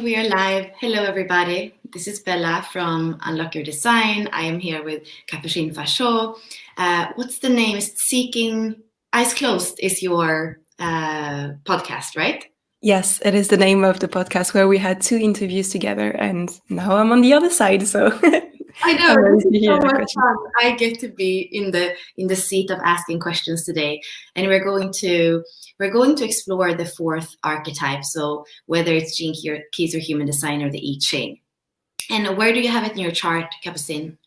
We are live. Hello, everybody. This is Bella from Unlock Your Design. I am here with Capucine Fachot. What's the name? Is Seeking Eyes Closed is your podcast, right? Yes, it is the name of the podcast where we had 2 interviews together, and now I'm on the other side, so I know, I'm ready this to is hear so the much question. fun. I get to be in the seat of asking questions today, and we're going to explore the 4th archetype. So whether it's Gene Keys or Human Design or the I Ching. And where do you have it in your chart, Capucine?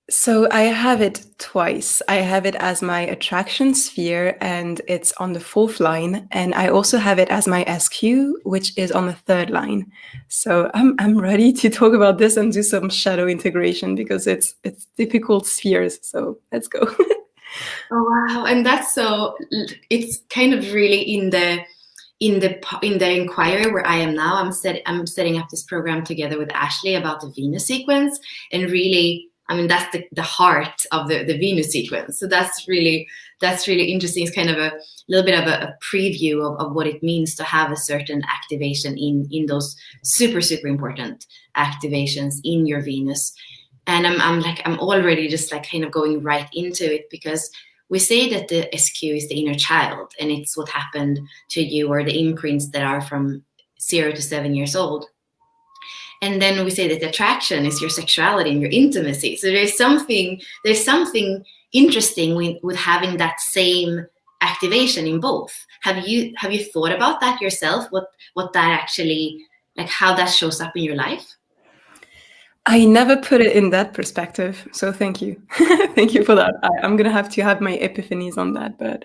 So I have it twice. I have it as my attraction sphere, and it's on the 4th line, and I also have it as my SQ, which is on the 3rd line. So I'm ready to talk about this and do some shadow integration because it's difficult spheres. So let's go. Oh wow! And that's so. It's kind of really in the inquiry where I am now. I'm setting up this program together with Ashley about the Venus sequence, and really, I mean, that's the heart of the Venus sequence. So that's really interesting. It's kind of a little bit of a preview of what it means to have a certain activation in those super important activations in your Venus. And I'm already just like kind of going right into it because we say that the SQ is the inner child and it's what happened to you or the imprints that are from 0 to 7 years old. And then we say that the attraction is your sexuality and your intimacy. So there's something interesting with having that same activation in both. Have you thought about that yourself? What that actually, like how that shows up in your life? I never put it in that perspective, so thank you. Thank you for that. I'm gonna have to have my epiphanies on that, but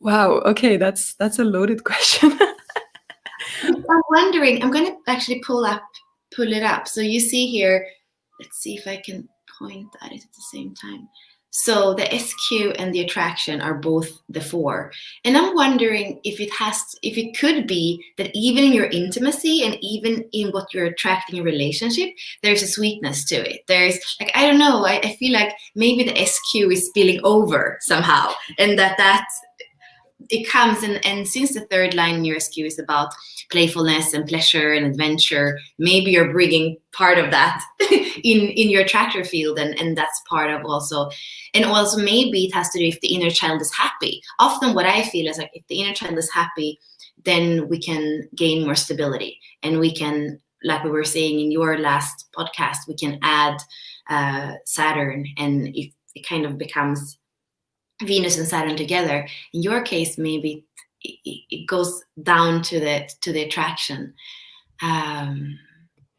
wow, okay, that's a loaded question. I'm wondering, I'm going to actually pull it up. So you see here, let's see if I can point at it at the same time. So the SQ and the attraction are both the 4. And I'm wondering if it could be that even in your intimacy and even in what you're attracting in a relationship, there's a sweetness to it. There's like, I don't know, I feel like maybe the SQ is spilling over somehow. And that it comes and since the 3rd line in your SQ is about playfulness and pleasure and adventure, maybe you're bringing part of that in your attractor field, and that's part of also maybe it has to do if the inner child is happy. Often what I feel is like if the inner child is happy, then we can gain more stability, and we can, like we were saying in your last podcast, we can add Saturn, and it kind of becomes Venus and Saturn together. In your case, maybe it goes down to the attraction.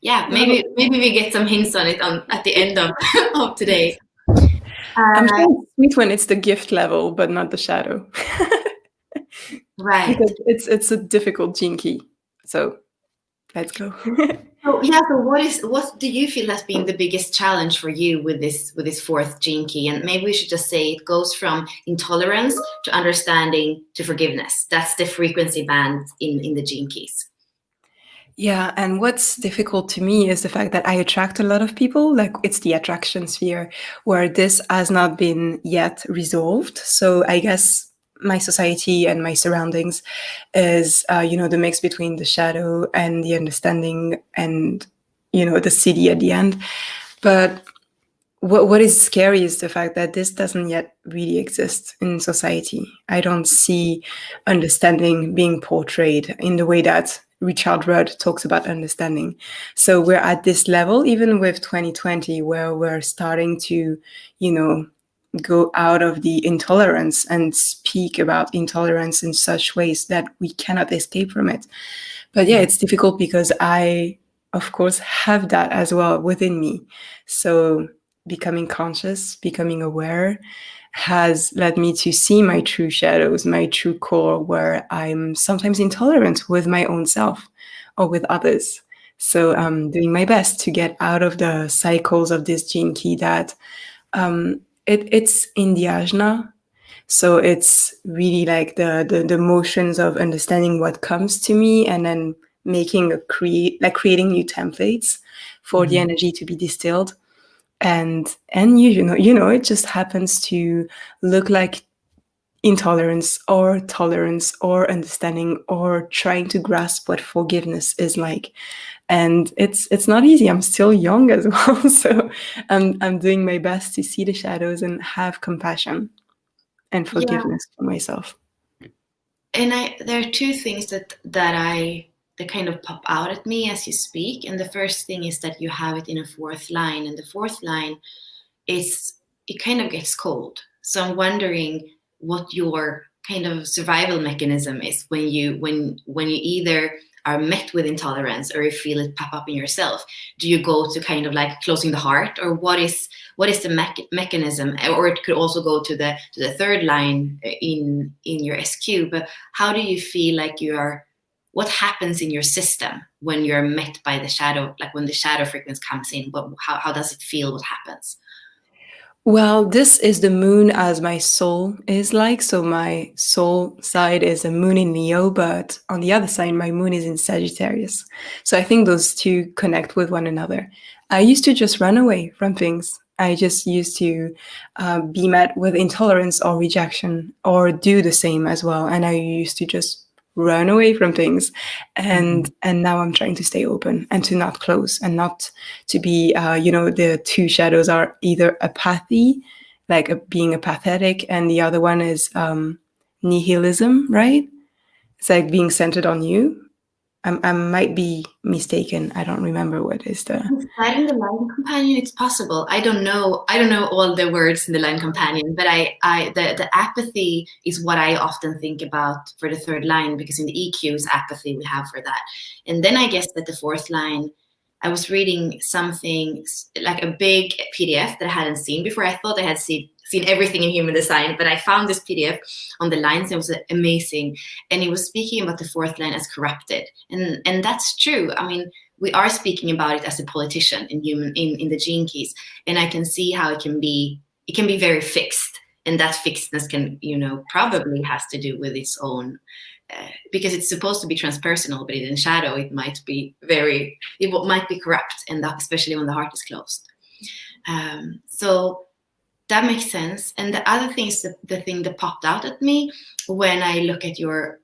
Maybe we get some hints on it at the end of today. I'm sure it's sweet when it's the gift level, but not the shadow. Right. Because it's a difficult gene key. So let's go. So what do you feel has been the biggest challenge for you with this 4th gene key? And maybe we should just say it goes from intolerance to understanding to forgiveness. That's the frequency band in the gene keys. Yeah, and what's difficult to me is the fact that I attract a lot of people. Like it's the attraction sphere where this has not been yet resolved. So I guess my society and my surroundings is, the mix between the shadow and the understanding and, the city at the end. But what is scary is the fact that this doesn't yet really exist in society. I don't see understanding being portrayed in the way that Richard Rudd talks about understanding. So we're at this level, even with 2020, where we're starting to, go out of the intolerance and speak about intolerance in such ways that we cannot escape from it. But yeah, it's difficult because I, of course, have that as well within me. So becoming conscious, becoming aware has led me to see my true shadows, my true core, where I'm sometimes intolerant with my own self or with others. So I'm doing my best to get out of the cycles of this gene key that it's in the ajna. So it's really like the motions of understanding what comes to me and then creating new templates for the energy to be distilled. And it just happens to look like intolerance or tolerance or understanding or trying to grasp what forgiveness is like. And it's not easy. I'm still young as well, so I'm doing my best to see the shadows and have compassion and Yeah. forgiveness for myself. And there are two things that kind of pop out at me as you speak. And the first thing is that you have it in a fourth line, and the fourth line is, it kind of gets cold. So I'm wondering what your kind of survival mechanism is when you either are met with intolerance or you feel it pop up in yourself. Do you go to kind of like closing the heart, or what is the mechanism? Or it could also go to the third line in your SQ. But how do you feel like you are? What happens in your system when you're met by the shadow? Like when the shadow frequency comes in, how does it feel? What happens? Well, this is the moon as my soul is like. So my soul side is a moon in Leo, but on the other side, my moon is in Sagittarius. So I think those two connect with one another. I used to just run away from things. I just used to be met with intolerance or rejection or do the same as well. And I used to just run away from things. And now I'm trying to stay open and to not close and not to be, the two shadows are either apathy, like being apathetic, and the other one is nihilism, right? It's like being centered on you. I might be mistaken. I don't remember what is the. Inside the line companion, it's possible. I don't know. I don't know all the words in the line companion, but the apathy is what I often think about for the third line, because in the EQ is apathy we have for that. And then I guess that the fourth line, I was reading something like a big PDF that I hadn't seen before. I thought I had seen everything in human design, but I found this PDF on the lines. And it was amazing, and it was speaking about the fourth line as corrupted, and that's true. I mean, we are speaking about it as a politician in the gene keys, and I can see how it can be very fixed, and that fixedness can probably has to do with its own. Because it's supposed to be transpersonal, but in shadow it might be corrupt, and that, especially when the heart is closed. So that makes sense. And the other thing is the thing that popped out at me when I look at your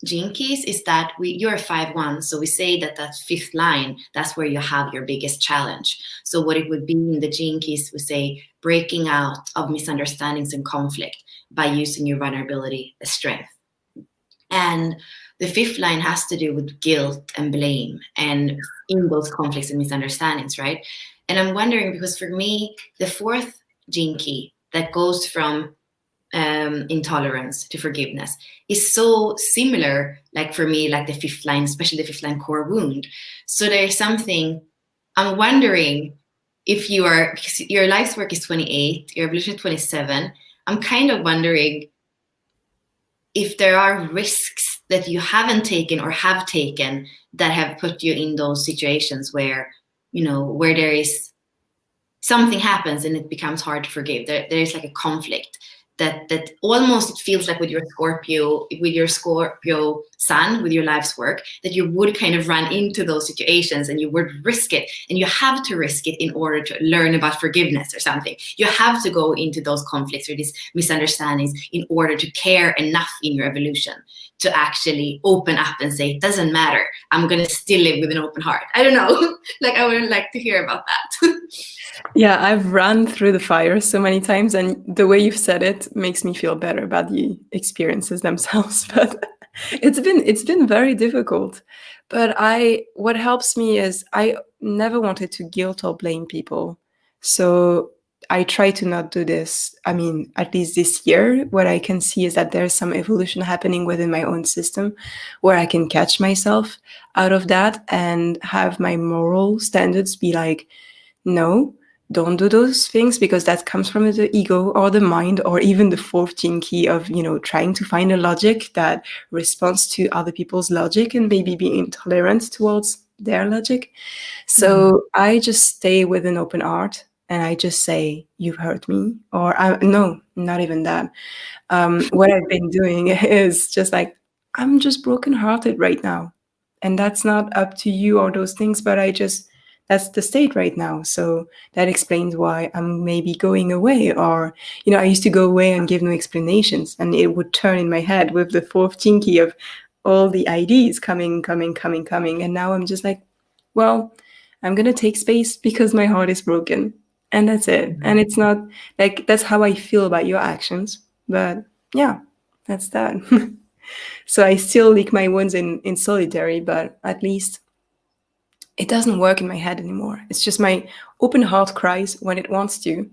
gene keys is that you're a 5-1. So we say that fifth line, that's where you have your biggest challenge. So what it would be in the gene keys, we say breaking out of misunderstandings and conflict by using your vulnerability as strength. And the fifth line has to do with guilt and blame, and in those conflicts and misunderstandings, right? And I'm wondering, because for me, the fourth gene key that goes from intolerance to forgiveness is so similar, like for me, like the fifth line, especially the fifth line core wound. So there's something I'm wondering, if you are, because your life's work is 28, your evolution is 27, I'm kind of wondering if there are risks that you haven't taken or have taken that have put you in those situations where, where there is something happens and it becomes hard to forgive. There is like a conflict that almost, it feels like with your Scorpio sun, with your life's work, that you would kind of run into those situations and you would risk it, and you have to risk it in order to learn about forgiveness or something. You have to go into those conflicts or these misunderstandings in order to care enough in your evolution to actually open up and say, it doesn't matter, I'm going to still live with an open heart. I don't know. Like, I would like to hear about that. Yeah, I've run through the fire so many times, and the way you've said it makes me feel better about the experiences themselves. But it's been very difficult. But what helps me is I never wanted to guilt or blame people. So I try to not do this. I mean, at least this year, what I can see is that there's some evolution happening within my own system where I can catch myself out of that and have my moral standards be like, no, don't do those things, because that comes from the ego or the mind, or even the fourth gene key of, trying to find a logic that responds to other people's logic and maybe be intolerant towards their logic. So I just stay with an open heart and I just say, you've hurt me, or no, not even that. What I've been doing is just like, I'm just brokenhearted right now. And that's not up to you or those things, but I just that's the state right now. So that explains why I'm maybe going away. Or, I used to go away and give no explanations, and it would turn in my head with the fourth jinky of all the ideas coming. And now I'm just like, well, I'm going to take space because my heart is broken. And that's it. And it's not like that's how I feel about your actions. But yeah, that's that. So I still lick my wounds in solitary, but at least it doesn't work in my head anymore. It's just my open heart cries when it wants to.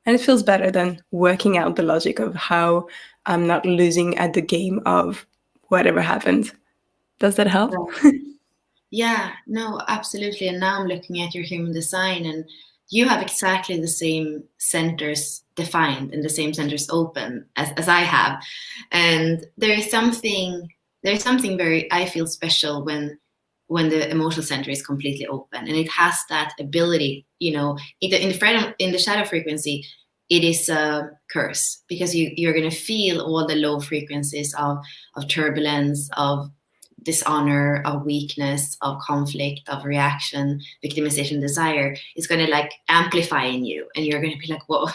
And it feels better than working out the logic of how I'm not losing at the game of whatever happened. Does that help? Yeah, no, absolutely. And now I'm looking at your human design, and you have exactly the same centers defined and the same centers open as I have. And there is something very, I feel, special when the emotional center is completely open, and it has that ability, in the shadow frequency, it is a curse, because you're going to feel all the low frequencies of turbulence, of dishonor, of weakness, of conflict, of reaction, victimization, desire. Is going to like amplify in you, and you're going to be like, whoa,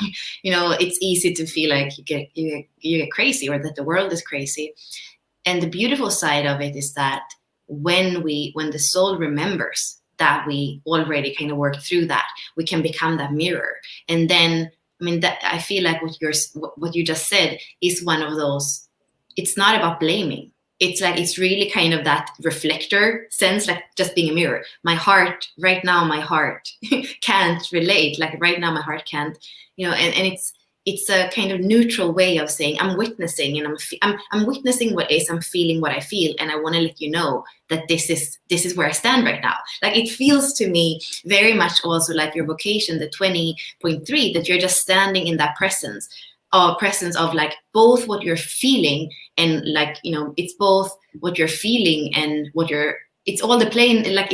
it's easy to feel like you get crazy, or that the world is crazy. And the beautiful side of it is that when the soul remembers that we already kind of worked through that, we can become that mirror. And then, that I feel like what you just said is one of those. It's not about blaming. It's like, it's really kind of that reflector sense, like just being a mirror. My heart right now, can't relate. Like right now, my heart can't, and it's a kind of neutral way of saying I'm witnessing, and I'm witnessing what is, I'm feeling what I feel, and I want to let you know that this is where I stand right now. Like, it feels to me very much also like your vocation, the 20.3, that you're just standing in that presence of like both what you're feeling, and like, it's both what you're feeling and it's all the plane. Like,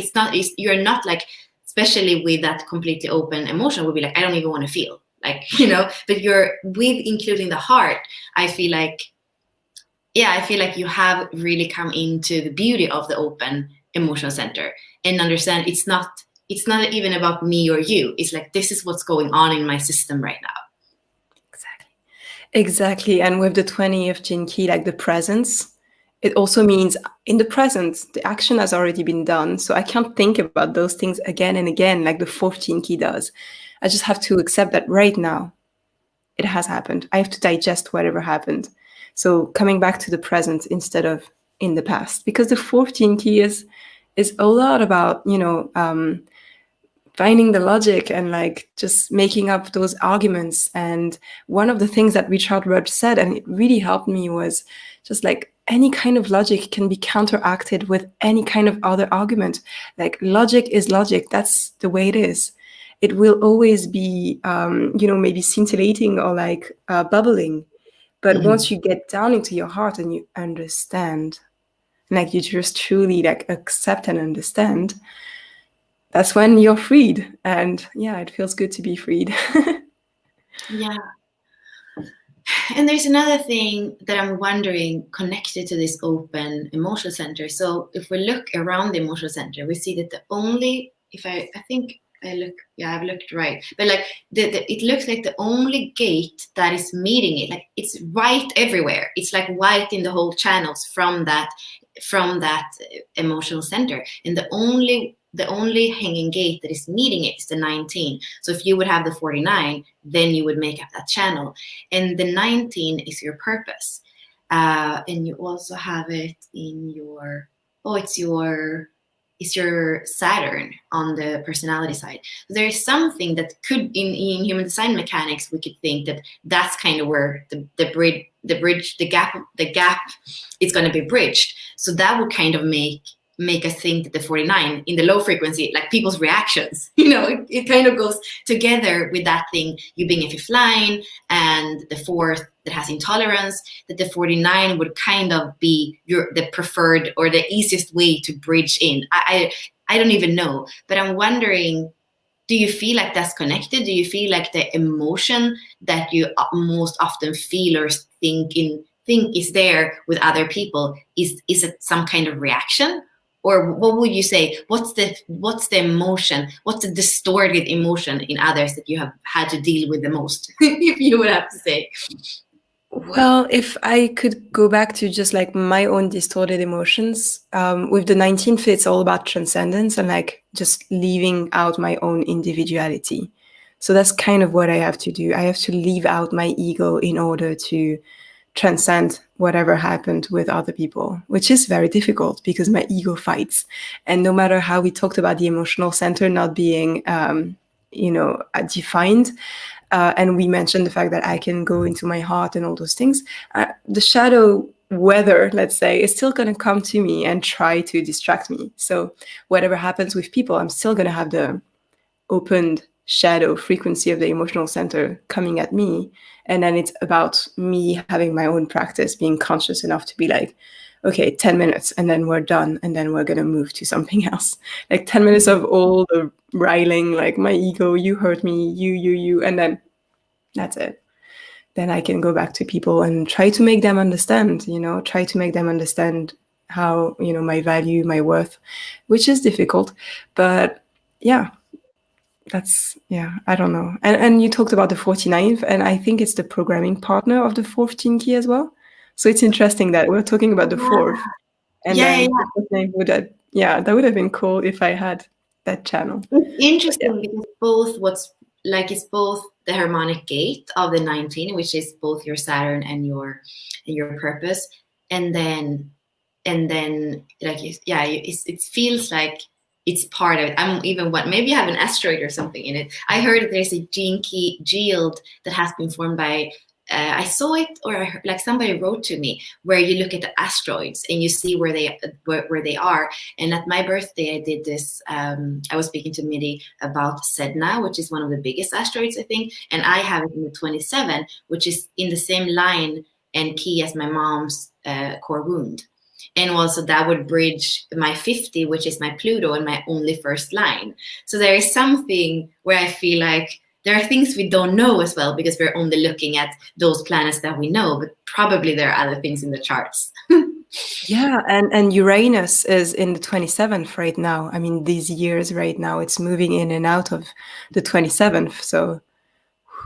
you're not like, especially with that completely open emotion, would be like, I don't even want to feel, like, but you're with including the heart. I feel like you have really come into the beauty of the open emotional center, and understand it's not even about me or you. It's like, this is what's going on in my system right now. Exactly. And with the 20th Jin Ki, like the presence, it also means in the present, the action has already been done. So I can't think about those things again and again like the 4th Jin Ki does. I just have to accept that right now it has happened. I have to digest whatever happened. So coming back to the present instead of in the past, because the 4th Jin Ki is a lot about, finding the logic and like just making up those arguments. And one of the things that Richard Rudd said, and it really helped me, was just like any kind of logic can be counteracted with any kind of other argument. Like, logic is logic. That's the way it is. It will always be, maybe scintillating or like bubbling. But once you get down into your heart and you understand, like you just truly like accept and understand, that's when you're freed. And yeah, it feels good to be freed. Yeah. And there's another thing that I'm wondering, connected to this open emotional center. So if we look around the emotional center, we see that the only, I've looked right, but like it looks like the only gate that is meeting it, like it's white everywhere. It's like white in the whole channels from that emotional center, and the only hanging gate that is meeting it is the 19. So if you would have the 49, then you would make up that channel, and the 19 is your purpose, and you also have it in your it's your Saturn on the personality side. There is something that could, in human design mechanics, we could think that that's kind of where the gap is going to be bridged. So that would kind of make us think that the 49 in the low frequency, like people's reactions, it kind of goes together with that thing, you being a fifth line, and the fourth that has intolerance, that the 49 would kind of be the preferred or the easiest way to bridge in. I don't even know, but I'm wondering, do you feel like that's connected? Do you feel like the emotion that you most often feel or think is there with other people, is it some kind of reaction? or what would you say? What's the emotion? What's the distorted emotion in others that you have had to deal with the most, if you would have to say? Well, if I could go back to just like my own distorted emotions, with the 19th, it's all about transcendence and like just leaving out my own individuality. So that's kind of what I have to do. I have to leave out my ego in order to transcend whatever happened with other people, which is very difficult because my ego fights. And no matter how we talked about the emotional center not being, defined, and we mentioned the fact that I can go into my heart and all those things, the shadow weather, let's say, is still going to come to me and try to distract me. So whatever happens with people, I'm still going to have the opened shadow frequency of the emotional center coming at me. And then it's about me having my own practice, being conscious enough to be like, okay, 10 minutes and then we're done. And then we're going to move to something else. Like 10 minutes of all the riling, like my ego, you hurt me, you. And then that's it. Then I can go back to people and try to make them understand, try to make them understand how, my value, my worth, which is difficult. But yeah, I don't know. And you talked about the 49th, and I think it's the programming partner of the 14 key as well. So it's interesting that we're talking about the fourth, and Yeah, then yeah. the 49th that would have been cool if I had that channel. It's But yeah. interesting because it's both the harmonic gate of the 19, which is both your Saturn and your purpose, and then like it feels like it's part of it. I'm even what maybe you have an asteroid or something in it. I heard that there's a gene key yield that has been formed by. I saw it, or I heard, like somebody wrote to me, where you look at the asteroids and you see where they are. And at my birthday, I did this. I was speaking to Midi about Sedna, which is one of the biggest asteroids, I think, and I have it in the 27, which is in the same line and key as my mom's core wound. And also that would bridge my 50, which is my Pluto and my only first line. So there is something where I feel like there are things we don't know as well, because we're only looking at those planets that we know, but probably there are other things in the charts. Yeah, and Uranus is in the 27th right now. I mean, these years right now, it's moving in and out of the 27th. So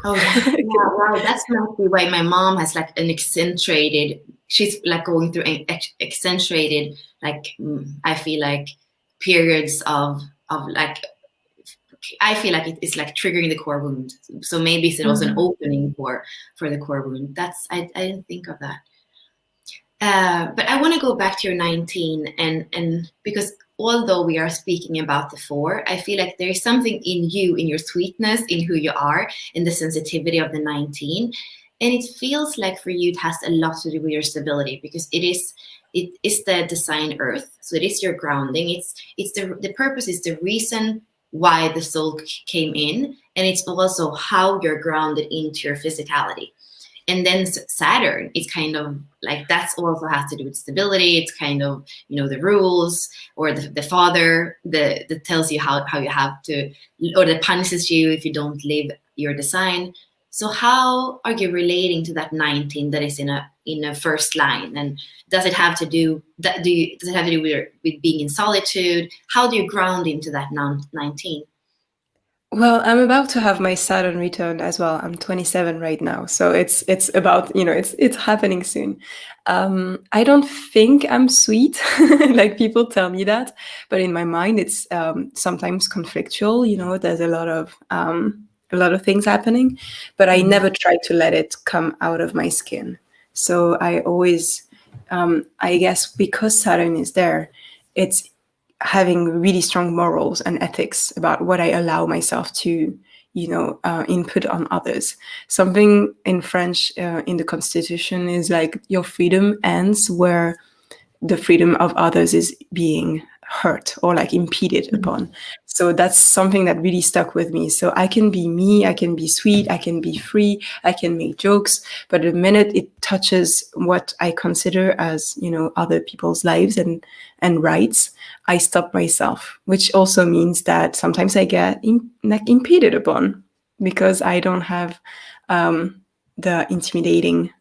Oh yeah, yeah, wow. That's mostly why my mom has like an accentuated. She's like going through an accentuated, like I feel like periods of like. I feel like it's like triggering the core wound. So maybe it was an opening for the core wound. I didn't think of that. But I want to go back to your 19, and because although we are speaking about the 4, I feel like there is something in you, in your sweetness, in who you are, in the sensitivity of the 19. And it feels like for you, it has a lot to do with your stability, because it is the design earth. So it is your grounding. It's the purpose is the reason why the soul came in. And it's also how you're grounded into your physicality. And then Saturn is kind of like, that's also has to do with stability. It's kind of, the rules, or the father that tells you how you have to, or that punishes you if you don't live your design. So how are you relating to that 19 that is in a first line? And does it have to do that? Does it have to do with being in solitude? How do you ground into that 19? Well, I'm about to have my Saturn return as well. I'm 27 right now, so it's about it's happening soon. I don't think I'm sweet, like people tell me that, but in my mind it's sometimes conflictual. There's a lot of things happening, but I never try to let it come out of my skin. So I always, I guess, because Saturn is there, it's having really strong morals and ethics about what I allow myself to, input on others. Something in French in the Constitution is like, your freedom ends where the freedom of others is being hurt or like impeded upon. So that's something that really stuck with me. So I can be me, I can be sweet, I can be free, I can make jokes, but the minute it touches what I consider as, other people's lives and rights, I stop myself, which also means that sometimes I get impeded upon because I don't have the intimidating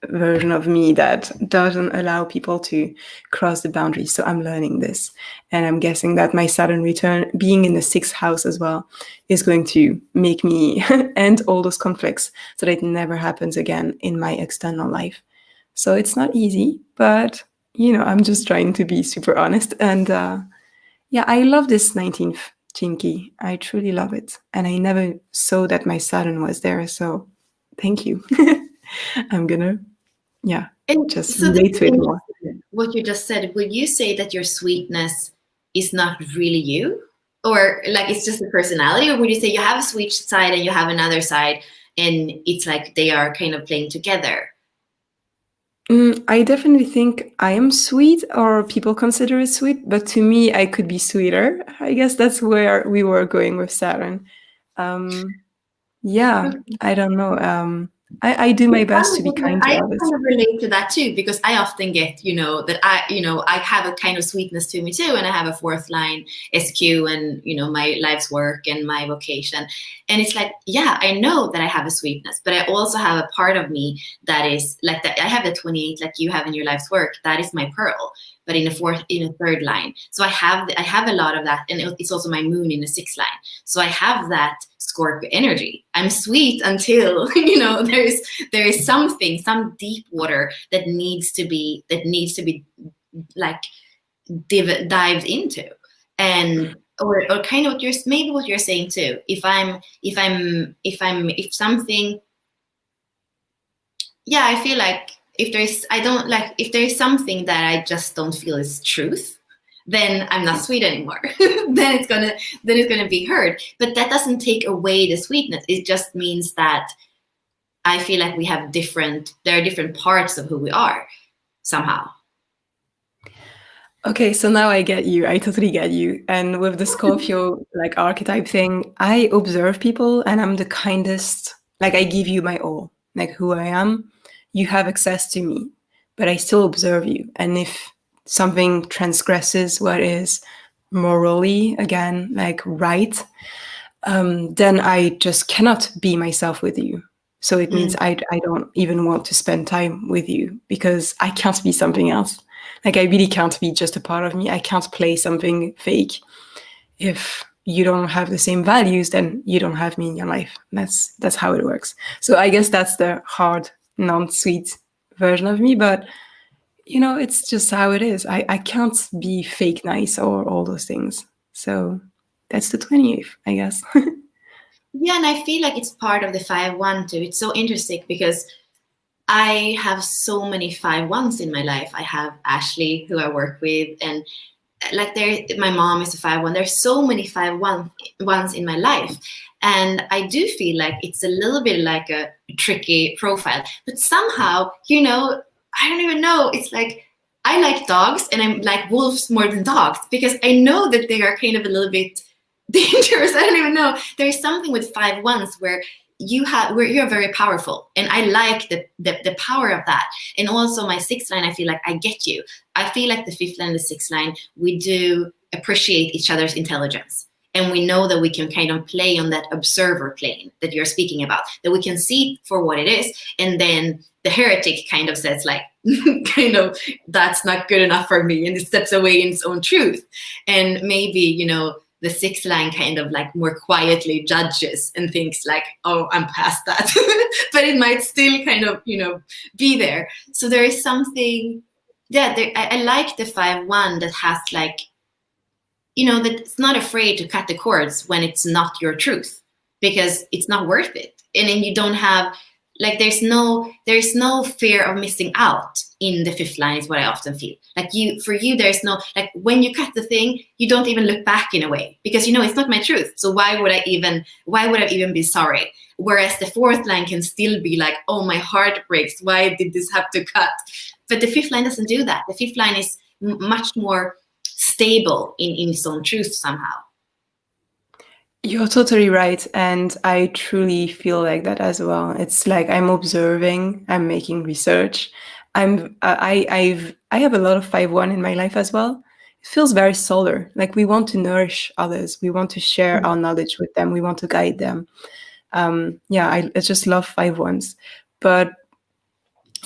version of me that doesn't allow people to cross the boundaries. So I'm learning this. And I'm guessing that my Saturn return, being in the 6th house as well, is going to make me end all those conflicts so that it never happens again in my external life. So it's not easy, but, I'm just trying to be super honest. And yeah, I love this 19th Chinky. I truly love it. And I never saw that my Saturn was there. So thank you. I'm gonna, yeah, And just so this relate is to it more. interesting, what you just said. Would you say that your sweetness is not really you? Or like it's just a personality? Or would you say you have a sweet side and you have another side and it's like they are kind of playing together? I definitely think I am sweet, or people consider it sweet, but to me, I could be sweeter. I guess that's where we were going with Saturn. Yeah, I don't know. I do my It's best funny to be because kind to I others. kind of relate to that too, because I often get, that I have a kind of sweetness to me too, and I have a fourth line SQ and, my life's work and my vocation. And it's like, yeah, I know that I have a sweetness, but I also have a part of me that is like that. I have the 28, like you have in your life's work. That is my pearl, but in a third line. So I have a lot of that. And it's also my moon in the 6th line. So I have that Scorpio energy. I'm sweet until there is something, some deep water that needs to be like dived into, and or kind of what you're saying too. If something, yeah, I feel like if there is something that I just don't feel is truth, then I'm not sweet anymore. then it's gonna be heard. But that doesn't take away the sweetness. It just means that I feel like there are different parts of who we are somehow. Okay, so now I get you. I totally get you. And with the Scorpio like archetype thing, I observe people and I'm the kindest. Like I give you my all. Like who I am, you have access to me, but I still observe you. And if something transgresses what is morally again like right, then I just cannot be myself with you. So it means I don't even want to spend time with you because I can't be something else. Like I really can't be just a part of me. I can't play something fake. If you don't have the same values, then you don't have me in your life. That's how it works. So I guess that's the hard, non-sweet version of me. But it's just how it is. I can't be fake nice or all those things. So that's the 28th, I guess. Yeah, and I feel like it's part of the 5-1 too. It's so interesting because I have so many 5-1s in my life. I have Ashley, who I work with, and like my mom is a 5-1. There's so many 5-1s in my life. And I do feel like it's a little bit like a tricky profile. But somehow, I don't even know. It's like I like dogs and I like wolves more than dogs because I know that they are kind of a little bit dangerous. I don't even know. There's something with 5-1s where you're very powerful, and I like the power of that. And also my 6th line, I feel like I get you. I feel like the 5th line and the 6th line, we do appreciate each other's intelligence, and we know that we can kind of play on that observer plane that you're speaking about, that we can see for what it is. And then the heretic kind of says like kind of that's not good enough for me, and it steps away in its own truth. And maybe the 6th line kind of like more quietly judges and thinks like, oh, I'm past that. But it might still kind of, be there. So there is something, yeah, I like the 5-1 that has like, that's not afraid to cut the cords when it's not your truth, because it's not worth it. And then you don't have, like, there's no fear of missing out in the 5th line is what I often feel. Like for you, there's no, like when you cut the thing, you don't even look back in a way because it's not my truth. So why would I even be sorry? Whereas the 4th line can still be like, oh, my heart breaks. Why did this have to cut? But the 5th line doesn't do that. The 5th line is much more stable in its own truth somehow. You're totally right. And I truly feel like that as well. It's like I'm observing, I'm making research. I have a lot of 5-1 in my life as well. It feels very solar. Like we want to nourish others. We want to share our knowledge with them. We want to guide them. Yeah, I just love 5-1s. But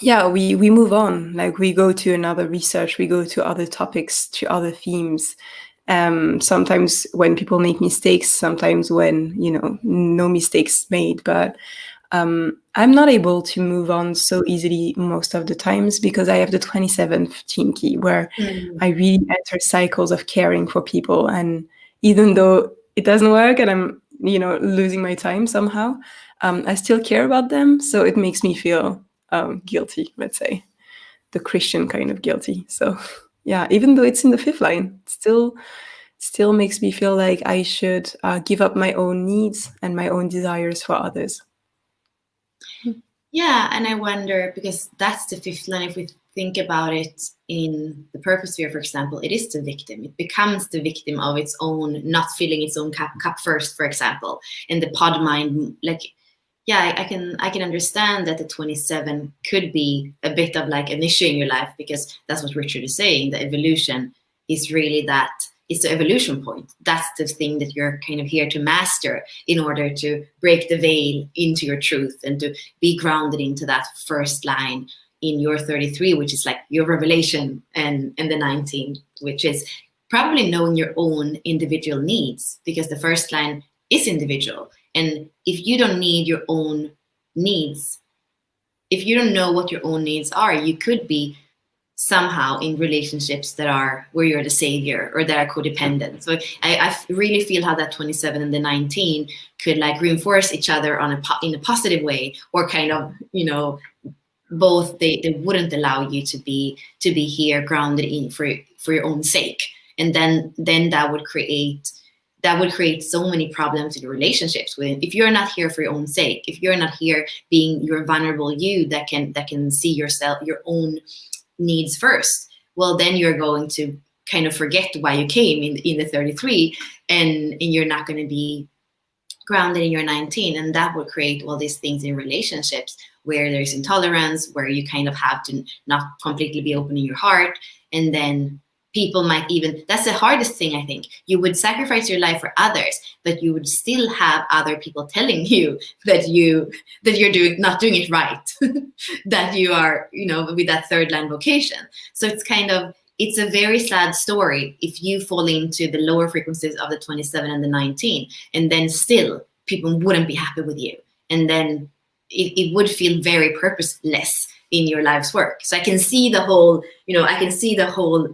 yeah, we move on. Like we go to another research, we go to other topics, to other themes. Sometimes when people make mistakes, sometimes when, you know, no mistakes made. But I'm not able to move on so easily most of the times because I have the 27th gene key where Mm. I really enter cycles of caring for people. And even though it doesn't work and I'm, you know, losing my time somehow, I still care about them. So it makes me feel guilty, let's say, the Christian kind of guilty. So yeah, even though it's in the fifth line, still makes me feel like I should give up my own needs and my own desires for others. Yeah, and I wonder, because that's the fifth line. If we think about it in the purpose sphere, for example, it is the victim. It becomes the victim of its own not filling its own cup first, for example. And the pod mind, like, yeah, I can understand that the 27 could be a bit of like an issue in your life, because that's what Richard is saying. The evolution is really that. It's the evolution point. That's the thing that you're kind of here to master in order to break the veil into your truth and to be grounded into that first line in your 33, which is like your revelation, and the 19, which is probably knowing your own individual needs, because the first line is individual. And if you don't need your own needs, if you don't know what your own needs are, you could be somehow in relationships that are where you're the savior or that are codependent. So I really feel how that 27 and the 19 could like reinforce each other in a positive way, or kind of, you know, both they wouldn't allow you to be here grounded in for your own sake. And then that would create so many problems in your relationships. With, if you're not here for your own sake, if you're not here being your vulnerable you that can see yourself, your own needs first, well, then you're going to kind of forget why you came in the 33, and you're not going to be grounded in your 19, and that will create all these things in relationships where there's intolerance, where you kind of have to not completely be open in your heart. And then people might even, that's the hardest thing, I think. You would sacrifice your life for others, but you would still have other people telling you that you're not doing it right, that you are, you know, with that third line vocation. So it's kind of, it's a very sad story if you fall into the lower frequencies of the 27 and the 19, and then still people wouldn't be happy with you. And then it would feel very purposeless in your life's work. So I can see the whole, you know, I can see the whole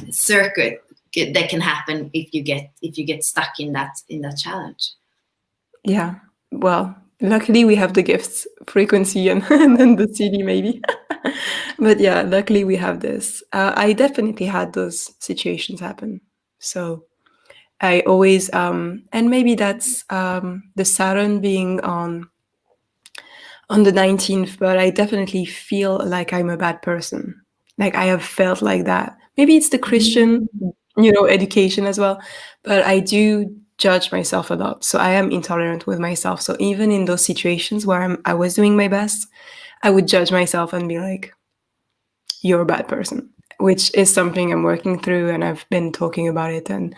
circuit that can happen if you get stuck in that challenge. Yeah. Well, luckily we have the gifts, frequency, and, and then the CD maybe. But yeah, luckily we have this. I definitely had those situations happen. So I always, and maybe that's the Saturn being on the 19th, but I definitely feel like I'm a bad person. Like I have felt like that. Maybe it's the Christian, you know, education as well, but I do judge myself a lot. So I am intolerant with myself. So even in those situations where I was doing my best, I would judge myself and be like, you're a bad person, which is something I'm working through, and I've been talking about it. And,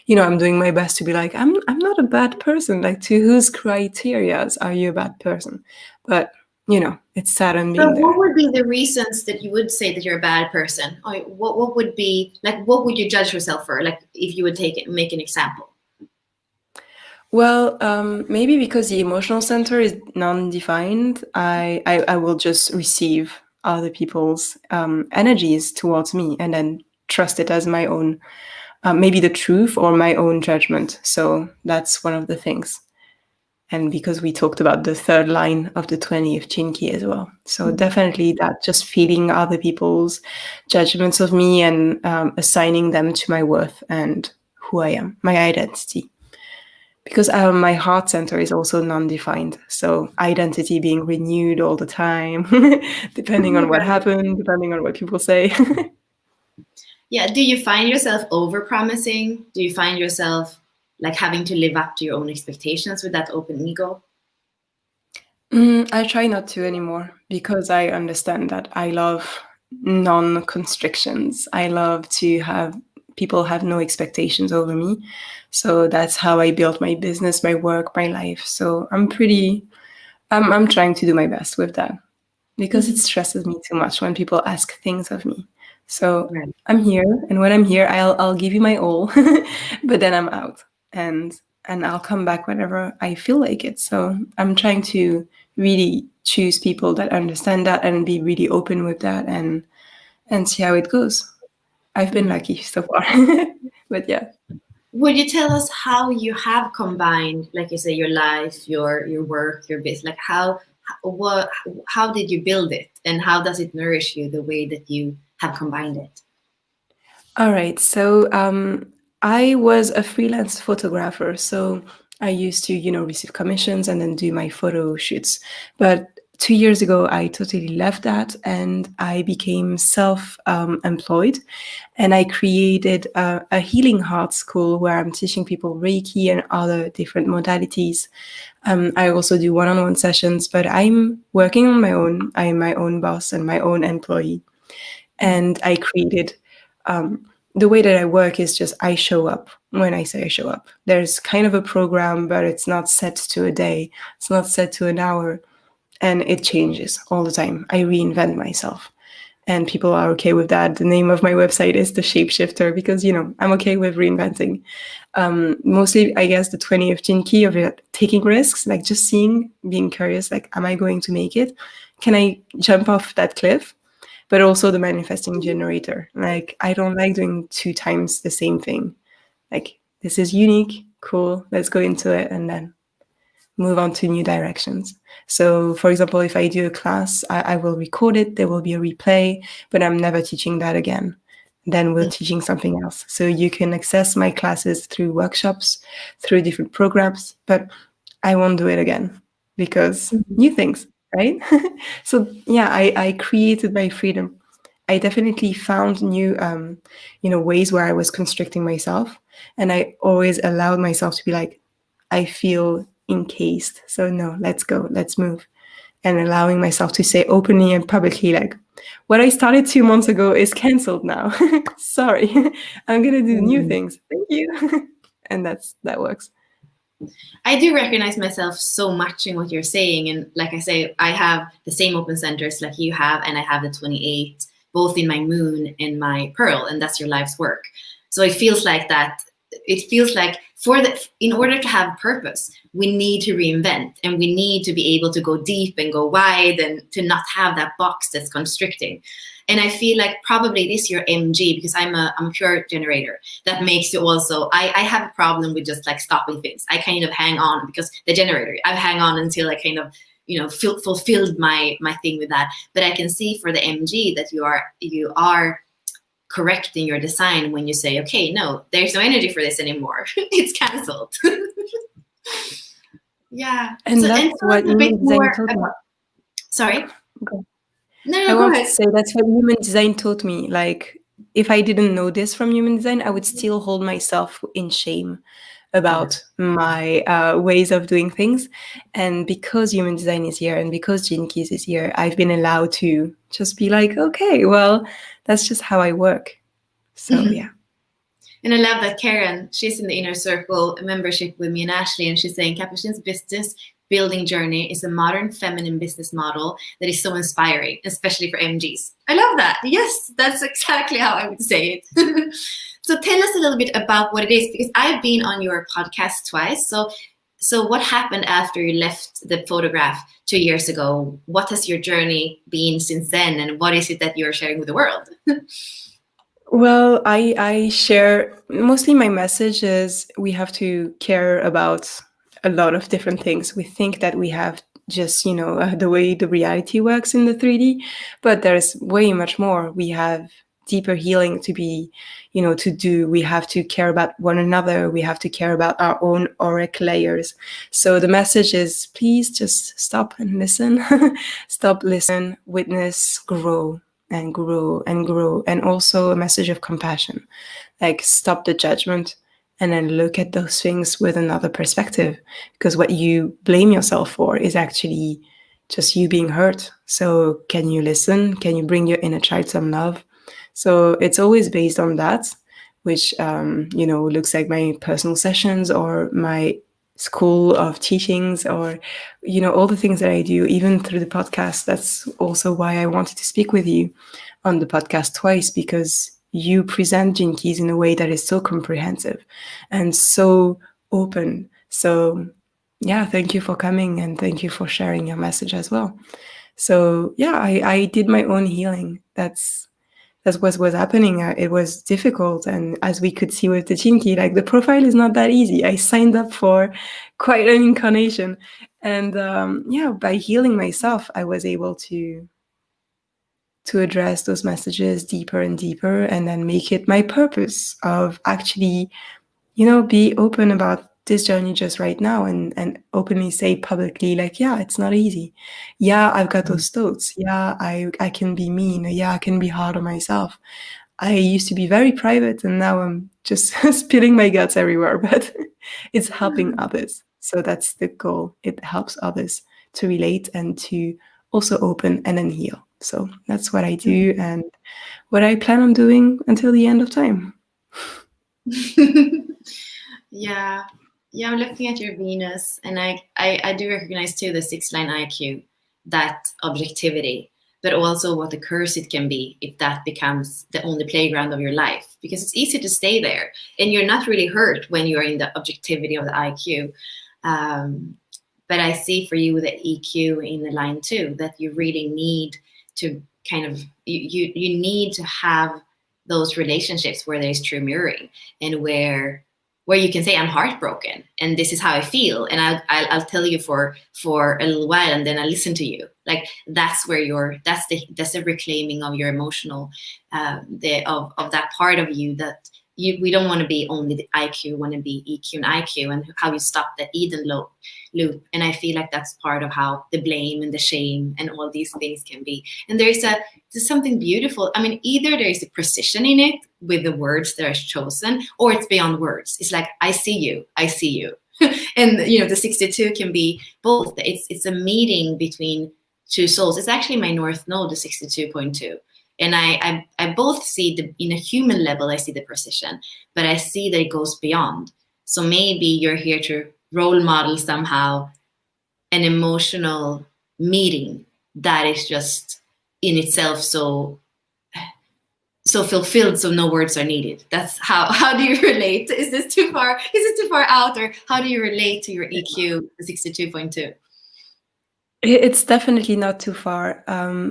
you know, I'm doing my best to be like, I'm not a bad person. Like, to whose criterias are you a bad person? But, you know, it's Saturn So being what there. would be the reasons that you would say that you're a bad person? Or what would be, like, what would you judge yourself for? Like, if you would make an example. Well, maybe because the emotional center is non-defined, I will just receive other people's energies towards me and then trust it as my own, maybe the truth or my own judgment. So that's one of the things. And because we talked about the third line of the 20th Chinki as well. So definitely that, just feeling other people's judgments of me and assigning them to my worth and who I am, my identity. Because my heart center is also non-defined. So identity being renewed all the time, depending on what happened, depending on what people say. Yeah. Do you find yourself over-promising? Do you find yourself like having to live up to your own expectations with that open ego? I try not to anymore because I understand that I love non-constrictions. I love to have people have no expectations over me. So that's how I built my business, my work, my life. So I'm trying to do my best with that. because it stresses me too much when people ask things of me. So Right. I'm here, and when I'm here, I'll give you my all, but then I'm out, and I'll come back whenever I feel like it. So I'm trying to really choose people that understand that and be really open with that, and see how it goes. I've been Mhm. lucky so far, but yeah. Would you tell us how you have combined, like you say, your life, your work, your business? Like what, how did you build it, and how does it nourish you the way that you have combined it? All right. So I was a freelance photographer. So I used to, receive commissions and then do my photo shoots. But 2 years ago, I totally left that and I became self-employed. And I created a healing heart school where I'm teaching people Reiki and other different modalities. I also do one-on-one sessions, but I'm working on my own. I'm my own boss and my own employee. And I created the way that I work is just I show up when I say I show up. There's kind of a program, but it's not set to a day, it's not set to an hour, and it changes all the time. I reinvent myself. And people are okay with that. The name of my website is The Shapeshifter because, I'm okay with reinventing. Mostly, I guess, the 20th gene key of it, taking risks, like just seeing, being curious, like, am I going to make it? Can I jump off that cliff? But also the manifesting generator. Like, I don't like doing 2 times the same thing. Like, this is unique, cool, let's go into it and then move on to new directions. So, for example, if I do a class, I will record it, there will be a replay, but I'm never teaching that again. Then we're teaching something else. So you can access my classes through workshops, through different programs, but I won't do it again because new things, right? So yeah, I created my freedom. I definitely found new, ways where I was constricting myself, and I always allowed myself to be like, I feel encased. So no, let's go, let's move, and allowing myself to say openly and publicly, like, what I started 2 months ago is cancelled now. Sorry, I'm gonna do new Mhm. things. Thank you, and that works. I do recognize myself so much in what you're saying. And like I say, I have the same open centers like you have, and I have the 28, both in my moon and my pearl, and that's your life's work. So it feels like that. It feels like in order to have purpose, we need to reinvent and we need to be able to go deep and go wide and to not have that box that's constricting. And I feel like probably this your MG, because I'm a pure generator, that makes you also, I have a problem with just like stopping things. I kind of hang on because the generator, I hang on until I kind of, fulfilled my thing with that. But I can see for the MG that you are correct in your design when you say, okay, no, there's no energy for this anymore. It's canceled. Yeah. So, And and that's tell us what a bit human design more taught me. about, sorry. Okay. No, I no, go want to ahead. say that's what human design taught me. Like, if I didn't know this from human design, I would still hold myself in shame Yeah. about my ways of doing things. And because human design is here and because Gene Keys is here, I've been allowed to just be like, okay, well, that's just how I work. So, yeah. And I love that Karen, she's in the inner circle membership with me and Ashley, and she's saying Capucine's business building journey is a modern feminine business model that is so inspiring, especially for MGs. I love that. Yes, that's exactly how I would say it. So tell us a little bit about what it is, because I've been on your podcast twice. So what happened after you left the photograph 2 years ago? What has your journey been since then, and what is it that you're sharing with the world? Well, I share mostly my message is we have to care about a lot of different things. We think that we have just, the way the reality works in the 3D, but there's way much more. We have deeper healing to be, to do. We have to care about one another. We have to care about our own auric layers. So the message is please just stop and listen. Stop, listen, witness, grow and grow and grow. And also a message of compassion, like stop the judgment and then look at those things with another perspective, because what you blame yourself for is actually just you being hurt. So can you listen? Can you bring your inner child some love? So it's always based on that, which looks like my personal sessions or my school of teachings, or all the things that I do, even through the podcast. That's also why I wanted to speak with you on the podcast twice, because you present Gene Keys in a way that is so comprehensive and so open. So yeah, thank you for coming, and thank you for sharing your message as well. So yeah, I did my own healing. That's what was happening. It was difficult, and as we could see with the Chinky, like, the profile is not that easy. I signed up for quite an incarnation, and yeah, by healing myself, I was able to address those messages deeper and deeper, and then make it my purpose of actually, be open about this journey just right now, and openly say publicly, like, yeah, it's not easy. Yeah, I've got those thoughts. Yeah, I can be mean. Yeah, I can be hard on myself. I used to be very private, and now I'm just spilling my guts everywhere, but it's helping others. So that's the goal. It helps others to relate and to also open and then heal. So that's what I do, and what I plan on doing until the end of time. Yeah. Yeah, I'm looking at your Venus, and I do recognize too the 6-line IQ, that objectivity, but also what a curse it can be if that becomes the only playground of your life, because it's easy to stay there and you're not really hurt when you're in the objectivity of the IQ. But I see for you the EQ in the line too, that you really need to kind of, you need to have those relationships where there's true mirroring, and where you can say, I'm heartbroken and this is how I feel, and I'll tell you for a little while, and then I listen to you. Like, that's where that's the reclaiming of your emotional, of that part of you that we don't want to be only the IQ, we want to be EQ and IQ, and how you stop the Eden loop. And I feel like that's part of how the blame and the shame and all these things can be. And there's something beautiful. I mean, either there is a precision in it with the words that are chosen, or it's beyond words. It's like, I see you. And the 62 can be both. It's a meeting between two souls. It's actually my North Node, the 62.2. And I both see in a human level, I see the precision, but I see that it goes beyond. So maybe you're here to role model somehow an emotional meeting that is just in itself so fulfilled, so no words are needed. That's how do you relate? Is this too far? Is it too far out, or how do you relate to your EQ, the 62.2? It's definitely not too far.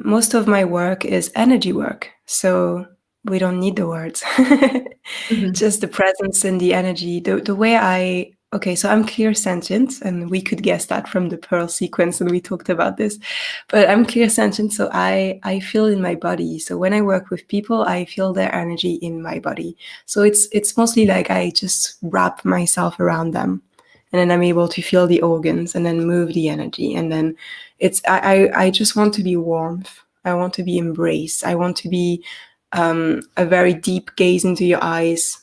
Most of my work is energy work, so we don't need the words. Mm-hmm. Just the presence and the energy. The way so I'm clear sentient, and we could guess that from the Pearl sequence, and we talked about this. But I'm clear sentient, so I feel in my body. So when I work with people, I feel their energy in my body. So it's mostly like I just wrap myself around them, and then I'm able to feel the organs and then move the energy. And then I just want to be warmth. I want to be embraced. I want to be a very deep gaze into your eyes,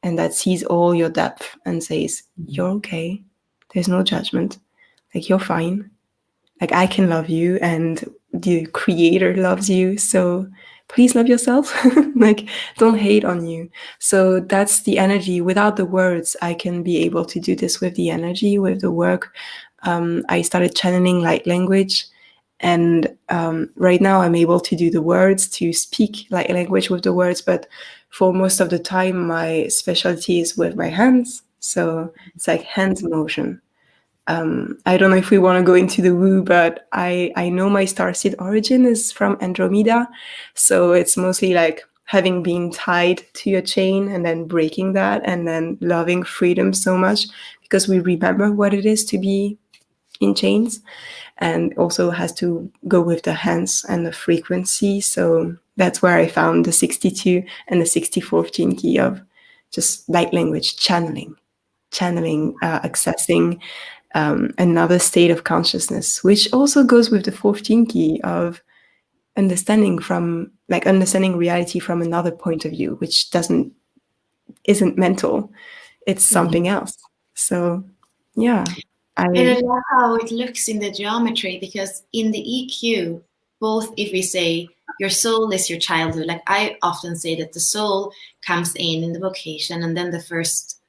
and that sees all your depth and says, you're okay. There's no judgment. Like, you're fine. Like, I can love you, and the creator loves you. So please love yourself. Like, don't hate on you. So that's the energy. Without the words, I can be able to do this with the energy, with the work. I started channeling light language. And right now I'm able to do the words, to speak light language with the words. But for most of the time, my specialty is with my hands. So it's like hands motion. I don't know if we want to go into the woo, but I know my starseed origin is from Andromeda. So it's mostly like having been tied to a chain and then breaking that, and then loving freedom so much, because we remember what it is to be in chains, and also has to go with the hands and the frequency. So that's where I found the 62 and the 64th gene key of just light language, channeling, accessing another state of consciousness, which also goes with the 14 key of understanding reality from another point of view, which isn't mental, it's something else. So yeah. And I love how it looks in the geometry, because in the EQ, both if we say your soul is your childhood, like I often say that the soul comes in the vocation, and then the first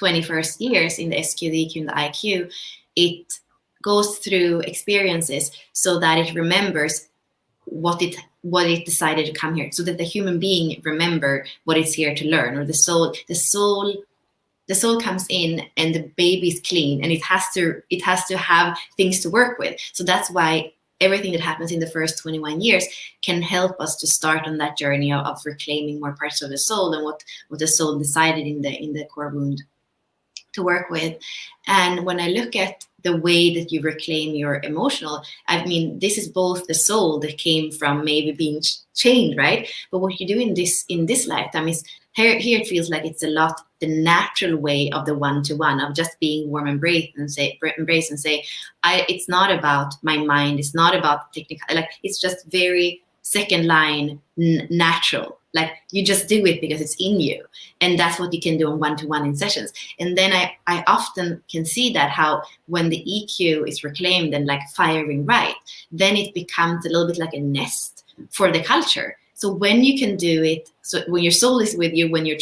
21st years in the SQ, the EQ, and the IQ, it goes through experiences so that it remembers what it decided to come here, so that the human being remember what it's here to learn, or the soul comes in and the baby's clean, and it has to have things to work with. So that's why everything that happens in the first 21 years can help us to start on that journey of reclaiming more parts of the soul and what the soul decided in the core wound to work with. And when I look at the way that you reclaim your emotional, I mean, this is both the soul that came from maybe being chained, right? But what you do in this lifetime is here it feels like it's a lot the natural way of the one-to-one, of just being warm embrace and say it's not about my mind, it's not about technical, like it's just very second line natural. Like you just do it because it's in you, and that's what you can do on one-to-one in sessions. And then I often can see that how when the EQ is reclaimed and like firing right, then it becomes a little bit like a nest for the culture. So when you can do it, so when your soul is with you, when your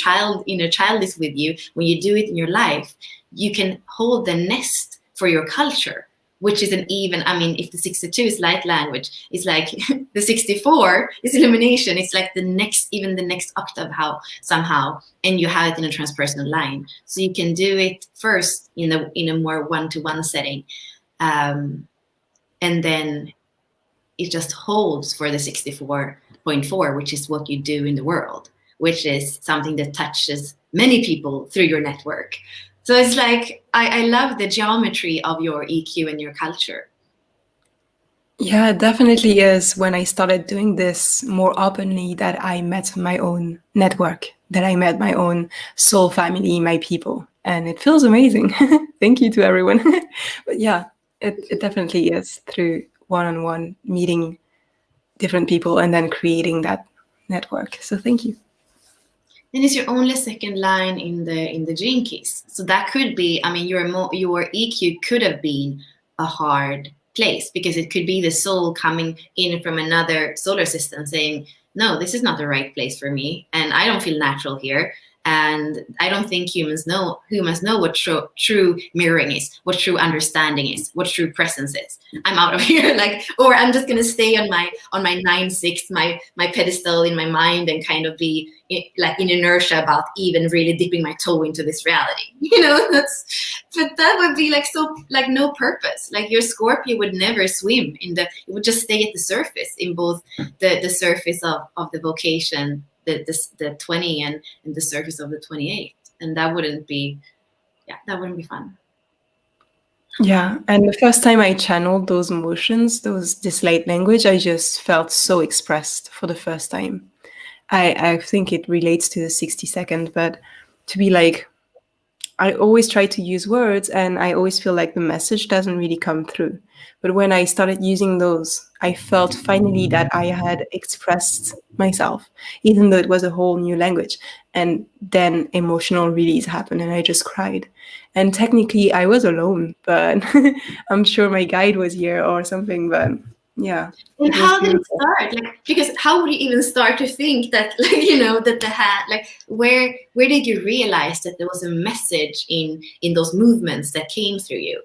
inner child is with you, when you do it in your life, you can hold the nest for your culture, which is if the 62 is light language, it's like the 64 is illumination. It's like the next octave somehow, and you have it in a transpersonal line. So you can do it first in a more one-to-one setting, and then it just holds for the 64.4, which is what you do in the world, which is something that touches many people through your network. So it's like, I love the geometry of your EQ and your culture. Yeah, it definitely is when I started doing this more openly that I met my own network, that I met my own soul family, my people. And it feels amazing. Thank you to everyone. But yeah, it definitely is through one-on-one meeting different people and then creating that network. So thank you. And it's your only second line in the gene keys. So that could be, your EQ could have been a hard place, because it could be the soul coming in from another solar system saying, no, this is not the right place for me, and I don't feel natural here. And I don't think humans know what true mirroring is, what true understanding is, what true presence is. I'm out of here, or I'm just gonna stay on my 9-6, my pedestal in my mind, and kind of be in inertia about even really dipping my toe into this reality. But that would be no purpose. Like your Scorpio would never swim it would just stay at the surface, in both the surface of the vocation, the 20 and the surface of the 28, and that wouldn't be fun. Yeah, and the first time I channeled those emotions, this light language, I just felt so expressed for the first time. I think it relates to the 60-second, but to be like, I always try to use words and I always feel like the message doesn't really come through. But when I started using those, I felt finally that I had expressed myself, even though it was a whole new language. And then emotional release happened and I just cried. And technically I was alone, but I'm sure my guide was here or something, but yeah. And how did it start? Because how would you even start to think that, where did you realize that there was a message in those movements that came through you?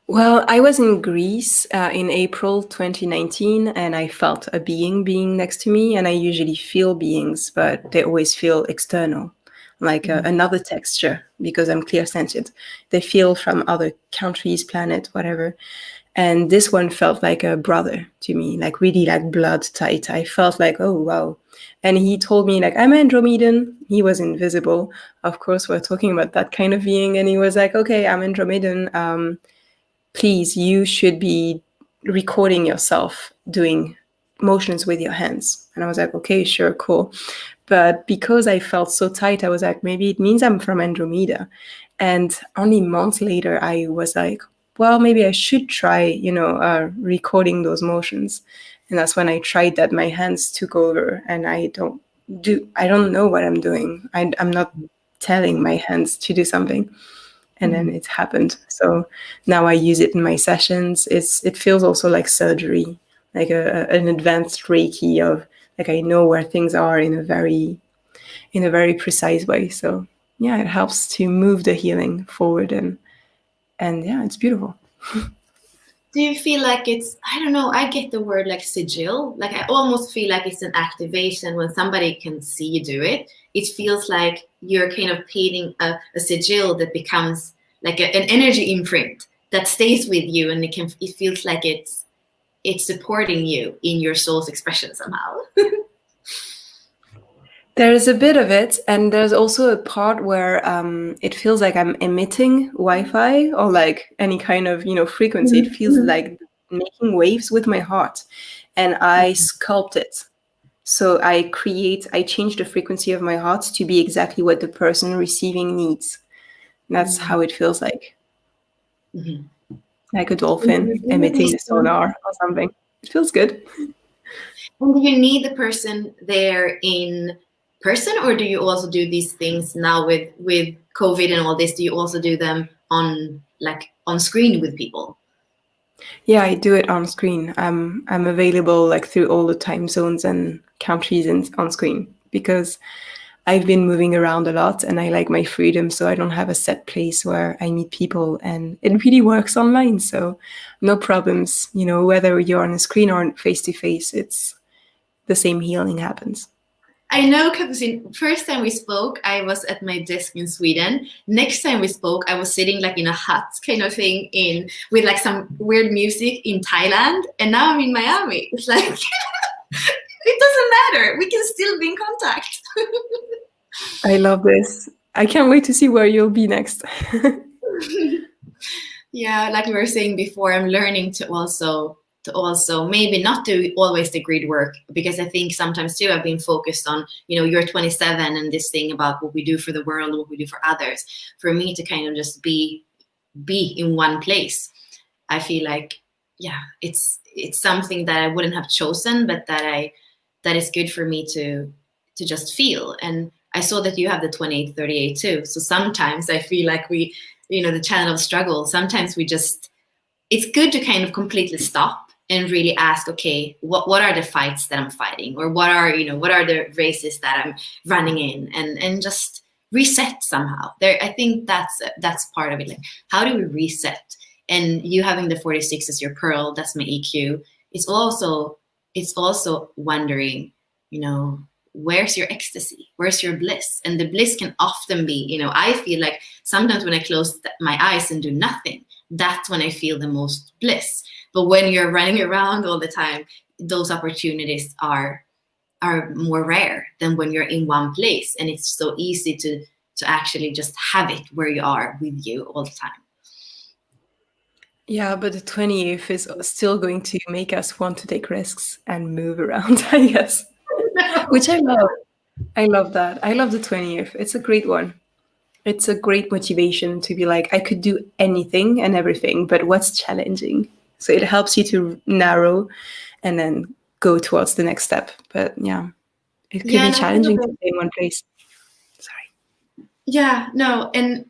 Well, I was in Greece in April 2019, and I felt a being next to me, and I usually feel beings, but they always feel external, like another texture, because I'm clear-sentient. They feel from other countries, planet, whatever. And this one felt like a brother to me, like really like blood tight. I felt like, oh, wow. And he told me like, I'm Andromedan. He was invisible. Of course, we're talking about that kind of being. And he was like, okay, I'm Andromedan. Please, you should be recording yourself doing motions with your hands. And I was like, okay, sure, cool. But because I felt so tight, I was like, maybe it means I'm from Andromeda. And only months later, I was like, well, maybe I should try, recording those motions. And that's when I tried that. My hands took over and I don't know what I'm doing. I'm not telling my hands to do something. And then it happened. So now I use it in my sessions. It feels also like surgery, like an advanced Reiki of like I know where things are in a very precise way. So yeah, it helps to move the healing forward, and yeah, it's beautiful. Do you feel like it's, I don't know, I get the word like sigil. Like I almost feel like it's an activation when somebody can see you do it. It feels like you're kind of painting a sigil that becomes like an energy imprint that stays with you, and it feels like it's supporting you in your soul's expression somehow. There's a bit of it, and there's also a part where it feels like I'm emitting Wi-Fi or like any kind of frequency. It feels like making waves with my heart, and I sculpt it. So I change the frequency of my heart to be exactly what the person receiving needs. That's how it feels like. Mm-hmm. Like a dolphin emitting the sonar or something. It feels good. And do you need the person there in person, or do you also do these things now with COVID and all this? Do you also do them on screen with people? Yeah, I do it on screen. I'm available like through all the time zones and countries and on screen because I've been moving around a lot and I like my freedom, so I don't have a set place where I meet people, and it really works online. So no problems, whether you're on a screen or face to face, it's the same healing happens. I know, Capucine, first time we spoke, I was at my desk in Sweden. Next time we spoke, I was sitting like in a hut kind of thing with like some weird music in Thailand. And now I'm in Miami. It's like, it doesn't matter. We can still be in contact. I love this. I can't wait to see where you'll be next. Yeah, like we were saying before, I'm learning to also maybe not do always the grid work, because I think sometimes too I've been focused on, you're 27 and this thing about what we do for the world, what we do for others. For me to kind of just be in one place, I feel like, yeah, it's something that I wouldn't have chosen, but that is good for me to just feel. And I saw that you have the 2838 too. So sometimes I feel like we, the channel of struggle, sometimes it's good to kind of completely stop and really ask, okay, what are the fights that I'm fighting, or what are the races that I'm running in, and just reset somehow. There, I think that's part of it. Like, how do we reset? And you having the 46 as your pearl, that's my EQ. It's also wondering, where's your ecstasy? Where's your bliss? And the bliss can often be, I feel like sometimes when I close my eyes and do nothing, that's when I feel the most bliss. But when you're running around all the time, those opportunities are more rare than when you're in one place. And it's so easy to actually just have it where you are with you all the time. Yeah, but the 20th is still going to make us want to take risks and move around, I guess. Which I love. I love that. I love the 20th. It's a great one. It's a great motivation to be like, I could do anything and everything, but what's challenging? So it helps you to narrow and then go towards the next step. But yeah, it could be challenging to stay in one place. Sorry. Yeah, no, and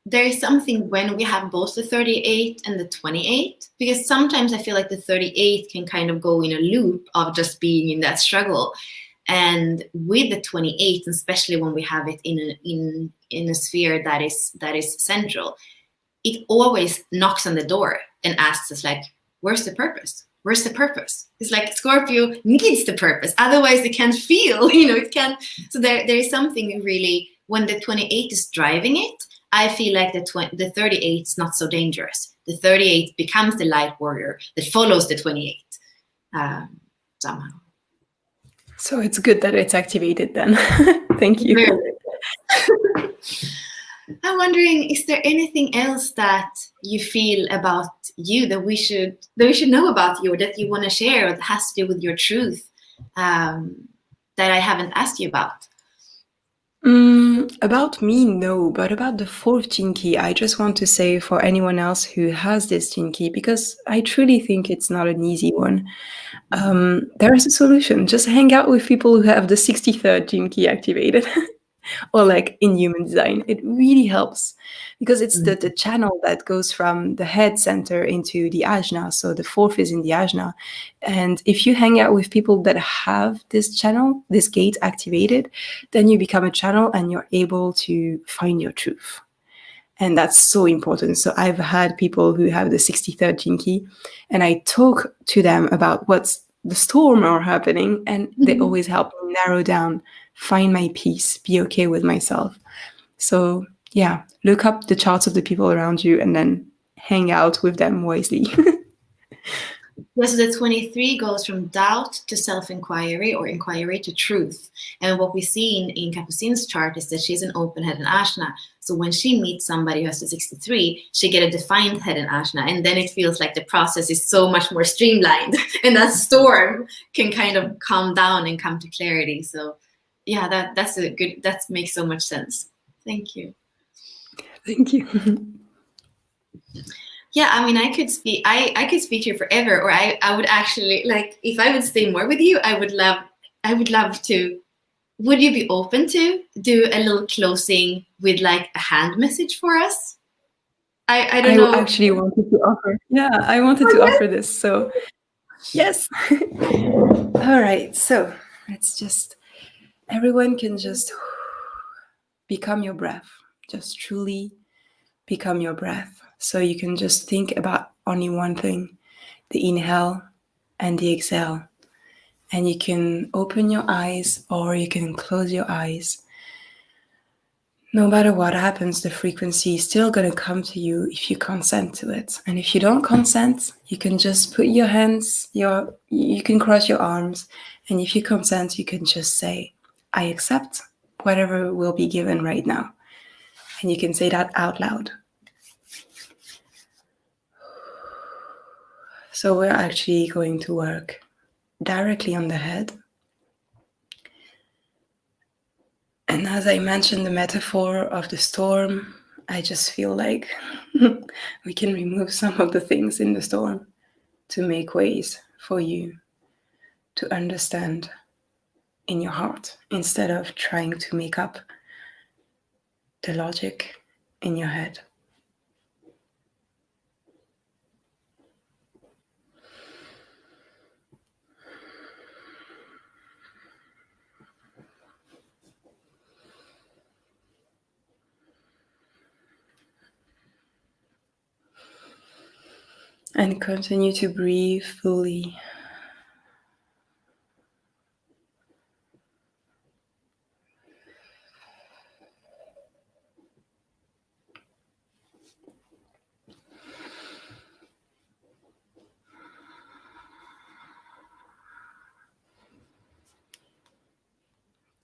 there is something when we have both the 38 and the 28, because sometimes I feel like the 38 can kind of go in a loop of just being in that struggle. And with the 28, especially when we have it in a sphere that is central, it always knocks on the door and asks us like, where's the purpose? Where's the purpose? It's like Scorpio needs the purpose, otherwise it can't feel, it can't. So there is something really, when the 28 is driving it, I feel like the 38 is not so dangerous. The 38 becomes the light warrior that follows the 28 somehow. So it's good that it's activated then. Thank you. I'm wondering, is there anything else that you feel about you that we should know about you, or that you want to share, or that has to do with your truth, that I haven't asked you about? About me, no, but about the fourth gene key, I just want to say for anyone else who has this gene key, because I truly think it's not an easy one. There is a solution. Just hang out with people who have the 63rd gene key activated. or like in human design. It really helps because it's the channel that goes from the head center into the ajna. So the fourth is in the ajna. And if you hang out with people that have this channel, this gate activated, then you become a channel and you're able to find your truth. And that's so important. So I've had people who have the 63rd gene key, and I talk to them about what's the storm are happening, and they always help me narrow down, find my peace, be okay with myself. So yeah, look up the charts of the people around you and then hang out with them wisely. Yeah, so the 23 goes from doubt to self-inquiry or inquiry to truth. And what we see in Capucine's chart is that she's an open head in Ashna. So when she meets somebody who has the 63, she get a defined head in Ashna. And then it feels like the process is so much more streamlined. And that storm can kind of calm down and come to clarity. So yeah, that makes so much sense. Thank you. Thank you. Yeah, I mean, I could speak to you forever, or I would actually, like, if I would stay more with you, I would love to. Would you be open to do a little closing with like a hand message for us? I don't know. I actually wanted to offer. Yeah, I wanted to offer this. So yes. All right. So let's just, everyone can just become your breath. Just truly become your breath. So you can just think about only one thing, the inhale and the exhale. And you can open your eyes or you can close your eyes. No matter what happens, the frequency is still going to come to you if you consent to it. And if you don't consent, you can just put your hands, you can cross your arms. And if you consent, you can just say, I accept whatever will be given right now. And you can say that out loud. So we're actually going to work directly on the head. And as I mentioned the metaphor of the storm, I just feel like we can remove some of the things in the storm to make ways for you to understand in your heart instead of trying to make up the logic in your head. And continue to breathe fully.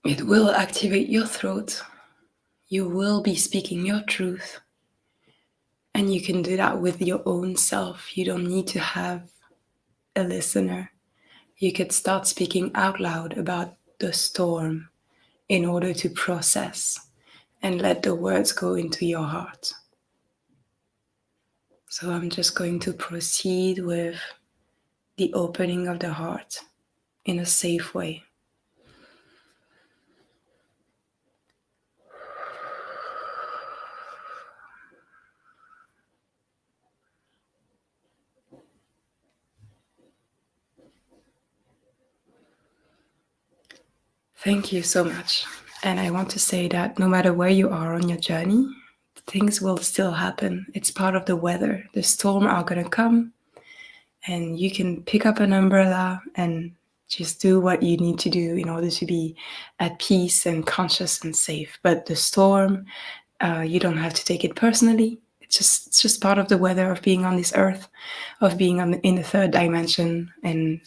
It will activate your throat. You will be speaking your truth. And you can do that with your own self. You don't need to have a listener. You could start speaking out loud about the storm in order to process and let the words go into your heart. So I'm just going to proceed with the opening of the heart in a safe way. Thank you so much. And I want to say that no matter where you are on your journey, things will still happen. It's part of the weather. The storm are going to come, and you can pick up an umbrella and just do what you need to do in order to be at peace and conscious and safe. But the storm, you don't have to take it personally. It's just part of the weather of being on this earth, of being in the third dimension, and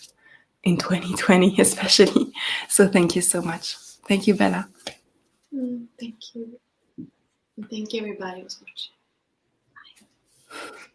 in 2020 especially. So thank you so much. Thank you, Bella. Thank you. Thank you, everybody who's watching. Bye.